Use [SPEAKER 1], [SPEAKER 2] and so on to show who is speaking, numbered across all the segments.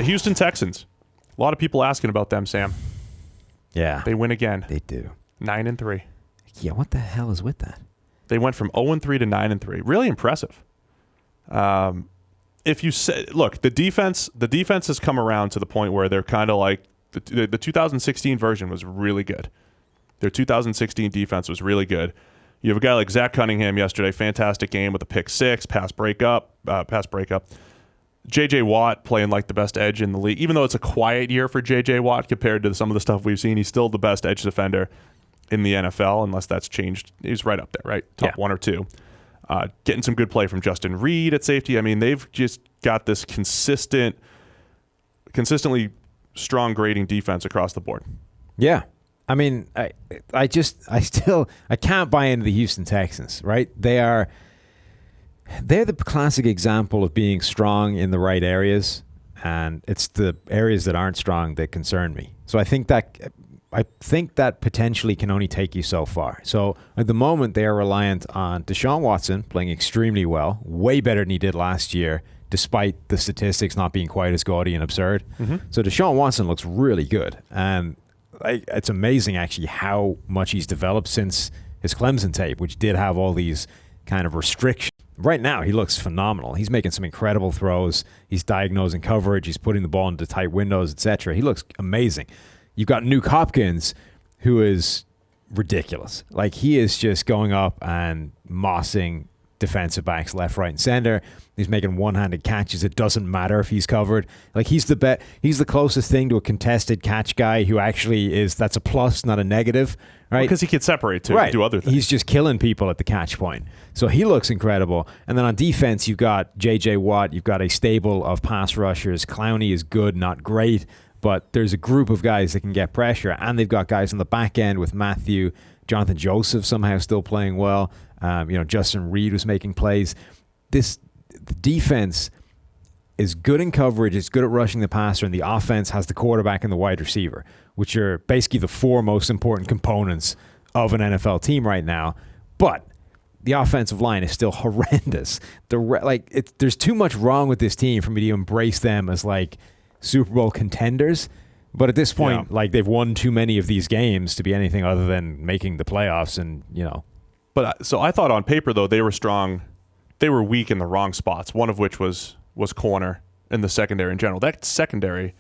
[SPEAKER 1] Houston Texans. A lot of people asking about them, Sam.
[SPEAKER 2] Yeah.
[SPEAKER 1] They win again.
[SPEAKER 2] They do.
[SPEAKER 1] 9-3.
[SPEAKER 2] Yeah, what the hell is with that?
[SPEAKER 1] They went from 0-3 to 9-3. Really impressive. If you say, look, the defense has come around to the point where they're kind of like the 2016 version was really good. Their 2016 defense was really good. You have a guy like Zach Cunningham yesterday, fantastic game with a pick six, pass breakup. J.J. Watt playing like the best edge in the league. Even though it's a quiet year for J.J. Watt compared to some of the stuff we've seen, he's still the best edge defender in the NFL, unless that's changed. He's right up there, right? Top one or two. Getting some good play from Justin Reed at safety. I mean, they've just got this consistently strong grading defense across the board.
[SPEAKER 2] Yeah. I mean, I can't buy into the Houston Texans, right? They're the classic example of being strong in the right areas, and it's the areas that aren't strong that concern me. So I think that potentially can only take you so far. So at the moment, they are reliant on Deshaun Watson playing extremely well, way better than he did last year, despite the statistics not being quite as gaudy and absurd. Mm-hmm. So Deshaun Watson looks really good, and it's amazing actually how much he's developed since his Clemson tape, which did have all these kind of restrictions. Right now, he looks phenomenal. He's making some incredible throws. He's diagnosing coverage. He's putting the ball into tight windows, etc. He looks amazing. You've got Nuke Hopkins, who is ridiculous. Like, he is just going up and mossing defensive backs left, right, and center. He's making one-handed catches. It doesn't matter if he's covered. Like, he's the closest thing to a contested catch guy who actually is, that's a plus, not a negative, right?
[SPEAKER 1] Because he can separate too, right. Do other things.
[SPEAKER 2] He's just killing people at the catch point. So he looks incredible. And then on defense, you've got J.J. Watt. You've got a stable of pass rushers. Clowney is good, not great, but there's a group of guys that can get pressure. And they've got guys on the back end with Matthew. Jonathan Joseph somehow still playing well. Justin Reed was making plays. The defense is good in coverage. It's good at rushing the passer, and the offense has the quarterback and the wide receiver, which are basically the four most important components of an NFL team right now. But the offensive line is still horrendous. There's too much wrong with this team for me to embrace them as like Super Bowl contenders. But at this point, they've won too many of these games to be anything other than making the playoffs, and
[SPEAKER 1] But so I thought on paper, though, they were strong. They were weak in the wrong spots, one of which was corner and the secondary in general. That secondary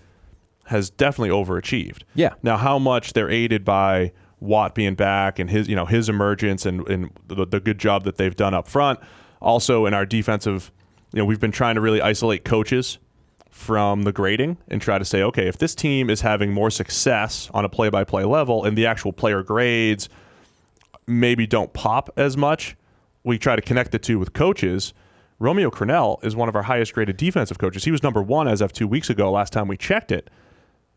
[SPEAKER 1] has definitely overachieved.
[SPEAKER 2] Yeah.
[SPEAKER 1] Now, how much they're aided by Watt being back and his emergence and the good job that they've done up front. Also, in our defensive, we've been trying to really isolate coaches from the grading and try to say, okay, if this team is having more success on a play-by-play level and the actual player grades maybe don't pop as much, we try to connect the two with coaches. Romeo Crennel is one of our highest graded defensive coaches. He was number one as of 2 weeks ago, last time we checked it.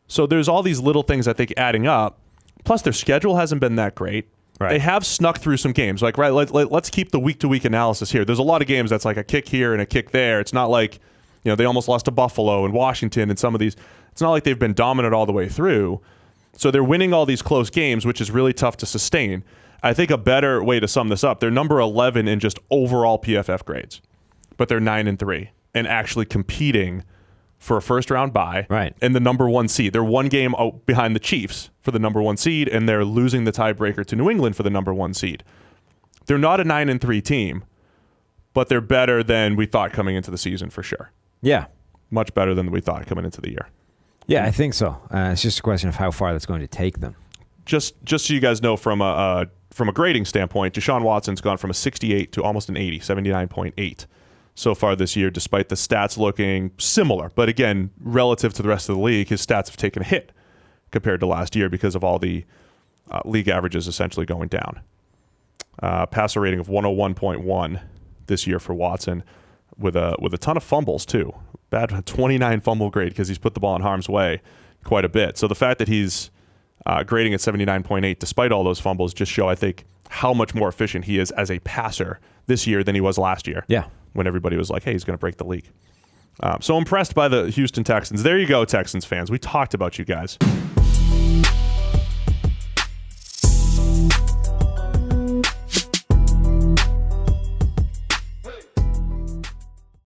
[SPEAKER 1] So there's all these little things I think adding up. Plus their schedule hasn't been that great. Right. They have snuck through some games. Like, right, let's keep the week-to-week analysis here. There's a lot of games that's like a kick here and a kick there. It's not like, they almost lost to Buffalo and Washington and some of these. It's not like they've been dominant all the way through. So they're winning all these close games, which is really tough to sustain. I think a better way to sum this up, they're number 11 in just overall PFF grades, but they're 9-3 and actually competing for a first-round bye and the number one seed. They're one game behind the Chiefs for the number one seed, and they're losing the tiebreaker to New England for the number one seed. They're not a 9-3 team, but they're better than we thought coming into the season for sure.
[SPEAKER 2] Yeah.
[SPEAKER 1] Much better than we thought coming into the year.
[SPEAKER 2] Yeah, I think so. It's just a question of how far that's going to take them.
[SPEAKER 1] Just so you guys know, from a grading standpoint, Deshaun Watson's gone from a 68 to almost an 80, 79.8 so far this year, despite the stats looking similar. But again, relative to the rest of the league, his stats have taken a hit compared to last year because of all the league averages essentially going down. Passer rating of 101.1 this year for Watson, with a ton of fumbles too. Bad 29 fumble grade because he's put the ball in harm's way quite a bit. So the fact that he's grading at 79.8 despite all those fumbles just show, I think, how much more efficient he is as a passer this year than he was last year.
[SPEAKER 2] Yeah.
[SPEAKER 1] When everybody was like, hey, he's going to break the league. So impressed by the Houston Texans. There you go, Texans fans. We talked about you guys.